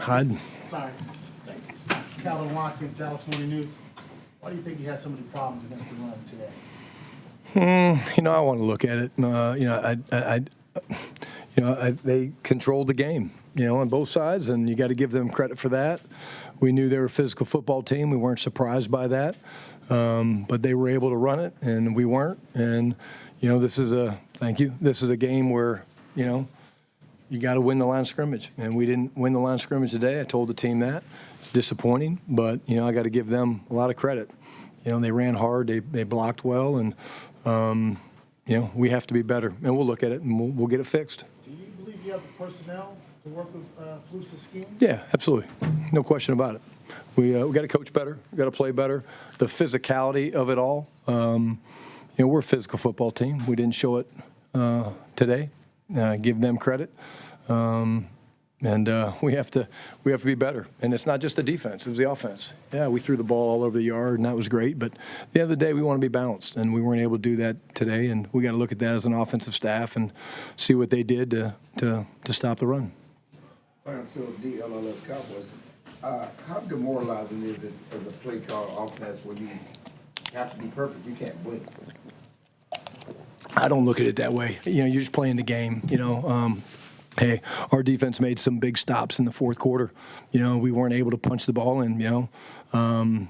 Hiding. Sorry. Thank you. Calvin Watkins, Dallas Morning News. Why do you think he had so many problems against the run today? I want to look at it. They controlled the game, on both sides, and you got to give them credit for that. We knew they were a physical football team. We weren't surprised by that, but they were able to run it, and we weren't. And this is a game where you got to win the line of scrimmage, and we didn't win the line of scrimmage today. I told the team that. It's disappointing, but I got to give them a lot of credit. They ran hard, they blocked well, and we have to be better. And we'll look at it and we'll get it fixed. Do you believe you have the personnel to work with Fluce's scheme? Yeah, absolutely, no question about it. We got to coach better, we got to play better. The physicality of it all. We're a physical football team. We didn't show it today. Give them credit. And we have to be better. And it's not just the defense; it was the offense. Yeah, we threw the ball all over the yard, and that was great. But at the end of the day, we want to be balanced, and we weren't able to do that today. And we got to look at that as an offensive staff and see what they did to stop the run. All right, so DLLS Cowboys, how demoralizing is it as a play call offense when you have to be perfect? You can't blink. I don't look at it that way. You're just playing the game. Hey, our defense made some big stops in the fourth quarter. We weren't able to punch the ball in, when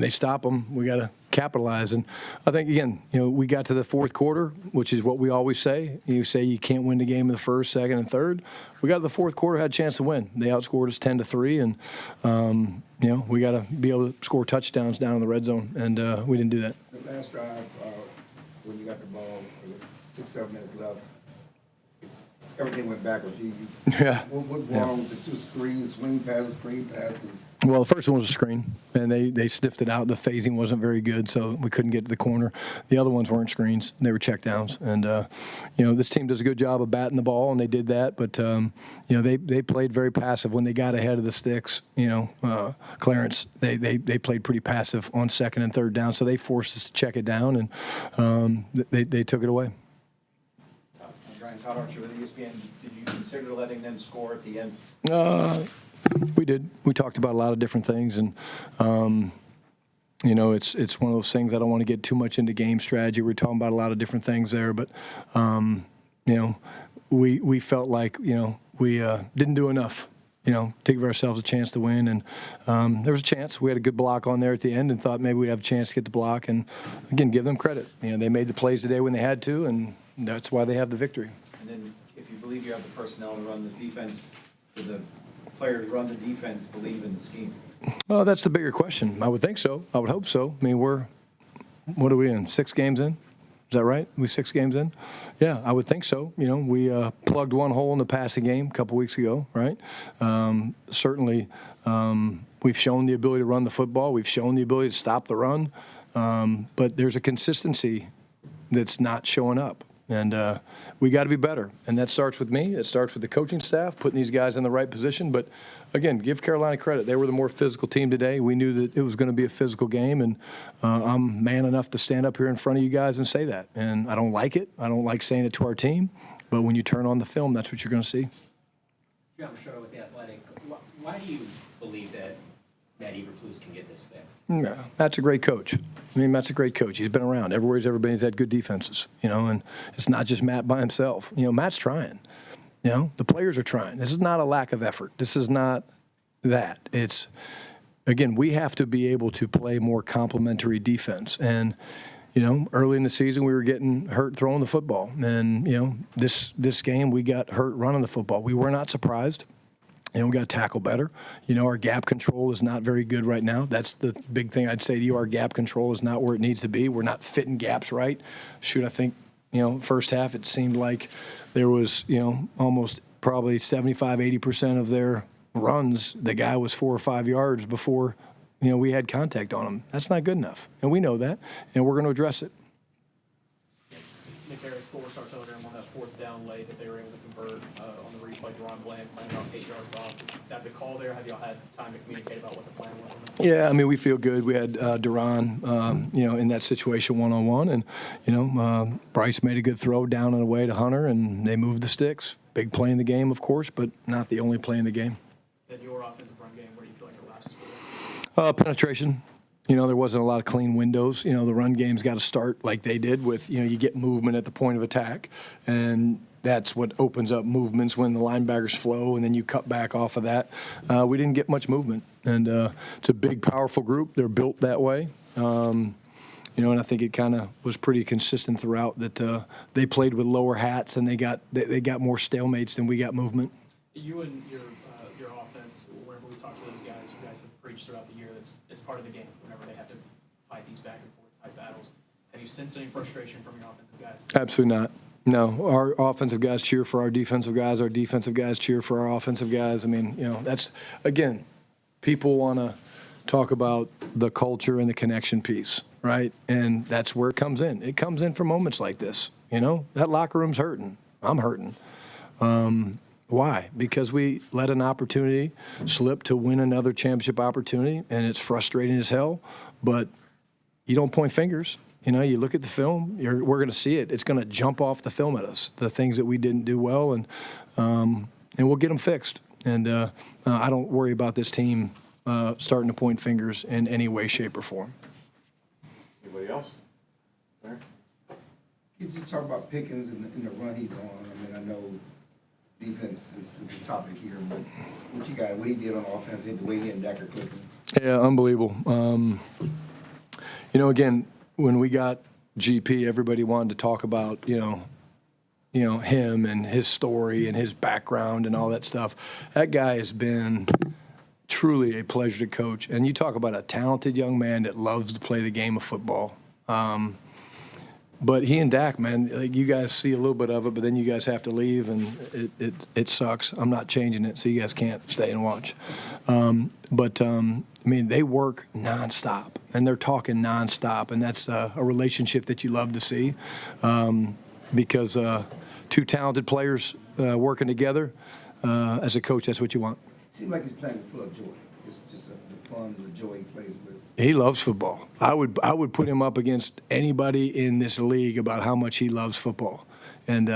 they stop them, we got to capitalize. And I think, again, we got to the fourth quarter, which is what we always say. You say you can't win the game in the first, second, and third. We got to the fourth quarter, had a chance to win. They outscored us 10-3, and, we got to be able to score touchdowns down in the red zone, and we didn't do that. The last drive, when you got the ball, it was 6-7 minutes left. Everything went backwards. Yeah. What wrong with the two screen passes? Well, the first one was a screen, and they sniffed it out. The phasing wasn't very good, so we couldn't get to the corner. The other ones weren't screens. They were check downs. And, this team does a good job of batting the ball, and they did that. But, they played very passive when they got ahead of the sticks. Clarence, they played pretty passive on second and third down, so they forced us to check it down, and they took it away. Todd Archer with ESPN, did you consider letting them score at the end? We did. We talked about a lot of different things, and it's one of those things. I don't want to get too much into game strategy. We're talking about a lot of different things there, but we felt like we didn't do enough. To give ourselves a chance to win, and there was a chance. We had a good block on there at the end, and thought maybe we'd have a chance to get the block. And again, give them credit. They made the plays today when they had to, and that's why they have the victory. And then, if you believe you have the personnel to run this defense, do the player to run the defense believe in the scheme? Well, that's the bigger question. I would think so. I would hope so. I mean, what are we in? 6 games in? Is that right? We 6 games in? Yeah, I would think so. We plugged one hole in the passing game a couple weeks ago, right? Certainly, we've shown the ability to run the football. We've shown the ability to stop the run. But there's a consistency that's not showing up. And we got to be better. And that starts with me. It starts with the coaching staff, putting these guys in the right position. But, again, give Carolina credit. They were the more physical team today. We knew that it was going to be a physical game. And I'm man enough to stand up here in front of you guys and say that. And I don't like it. I don't like saying it to our team. But when you turn on the film, that's what you're going to see. John Schroeder with The Athletic. Why do you believe that Matt Eberflus can get this fixed? Yeah, that's a great coach. Matt's a great coach. He's been around. Everywhere he's ever been, he's had good defenses, and it's not just Matt by himself. Matt's trying. The players are trying. This is not a lack of effort. This is not that. It's, again, we have to be able to play more complementary defense. And, early in the season we were getting hurt throwing the football. And, this game we got hurt running the football. We were not surprised. We got to tackle better. Our gap control is not very good right now. That's the big thing I'd say to you. Our gap control is not where it needs to be. We're not fitting gaps right. I think, first half it seemed like there was, almost probably 75, 80% of their runs, the guy was 4 or 5 yards before, we had contact on him. That's not good enough. And we know that, and we're going to address it. Nick Harris, 4 starts over on that fourth down late that they were able to convert on the replay. Deron Bland playing about 8 yards off. Is that the call there? Have y'all had time to communicate about what the plan was? Yeah, we feel good. We had Deron, in that situation one-on-one, and Bryce made a good throw down and away to Hunter, and they moved the sticks. Big play in the game, of course, but not the only play in the game. In your offensive run game, where do you feel like your lapses were? Penetration. There wasn't a lot of clean windows. The run game's got to start like they did with, you get movement at the point of attack, and that's what opens up movements when the linebackers flow, and then you cut back off of that. We didn't get much movement, and it's a big, powerful group. They're built that way. And I think it kind of was pretty consistent throughout that they played with lower hats, and they got more stalemates than we got movement. You and your offense, whenever we talk to those guys, you guys have preached throughout the year that it's part of the game whenever they have to fight these back and forth type battles. Have you sensed any frustration from your offensive guys? Absolutely not. No, our offensive guys cheer for our defensive guys. Our defensive guys cheer for our offensive guys. I mean, that's, again, people want to talk about the culture and the connection piece, right? And that's where it comes in. It comes in for moments like this. That locker room's hurting. I'm hurting. Why? Because we let an opportunity slip to win another championship opportunity, and it's frustrating as hell. But you don't point fingers. You look at the film, we're going to see it. It's going to jump off the film at us, the things that we didn't do well, and we'll get them fixed. And I don't worry about this team starting to point fingers in any way, shape, or form. Anybody else? There? You just talk about Pickens and the run he's on. I know defense is the topic here, but what he did on offense, the way he and Dak are clicking. Yeah, unbelievable. Again, when we got GP, everybody wanted to talk about, him and his story and his background and all that stuff. That guy has been truly a pleasure to coach. And you talk about a talented young man that loves to play the game of football. But he and Dak, man, you guys see a little bit of it, but then you guys have to leave, and it sucks. I'm not changing it, so you guys can't stay and watch. They work nonstop, and they're talking nonstop, and that's a relationship that you love to see because two talented players working together. As a coach, that's what you want. It seems like he's playing full of joy. It's just the fun and the joy he plays with. He loves football. I would put him up against anybody in this league about how much he loves football. And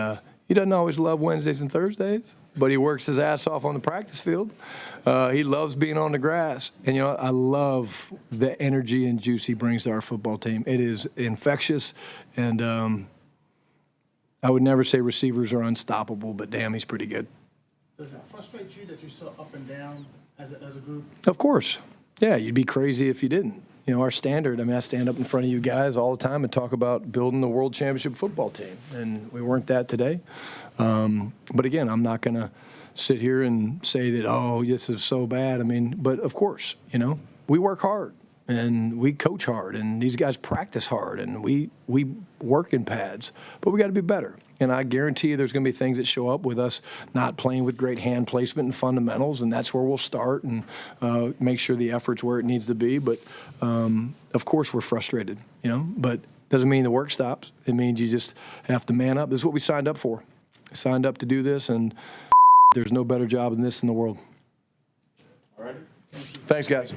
he doesn't always love Wednesdays and Thursdays, but he works his ass off on the practice field. He loves being on the grass. And, I love the energy and juice he brings to our football team. It is infectious. And I would never say receivers are unstoppable, but damn, he's pretty good. Does it frustrate you that you're so up and down as a group? Of course. Yeah, you'd be crazy if you didn't. Our standard, I stand up in front of you guys all the time and talk about building the world championship football team, and we weren't that today. But again, I'm not going to sit here and say that, oh, this is so bad. But of course, we work hard and we coach hard, and these guys practice hard, and we work in pads, but we got to be better. And I guarantee you there's going to be things that show up with us not playing with great hand placement and fundamentals, and that's where we'll start and make sure the effort's where it needs to be. But, of course, we're frustrated, but doesn't mean the work stops. It means you just have to man up. This is what we signed up for. Signed up to do this, and there's no better job than this in the world. All right. Thanks, guys.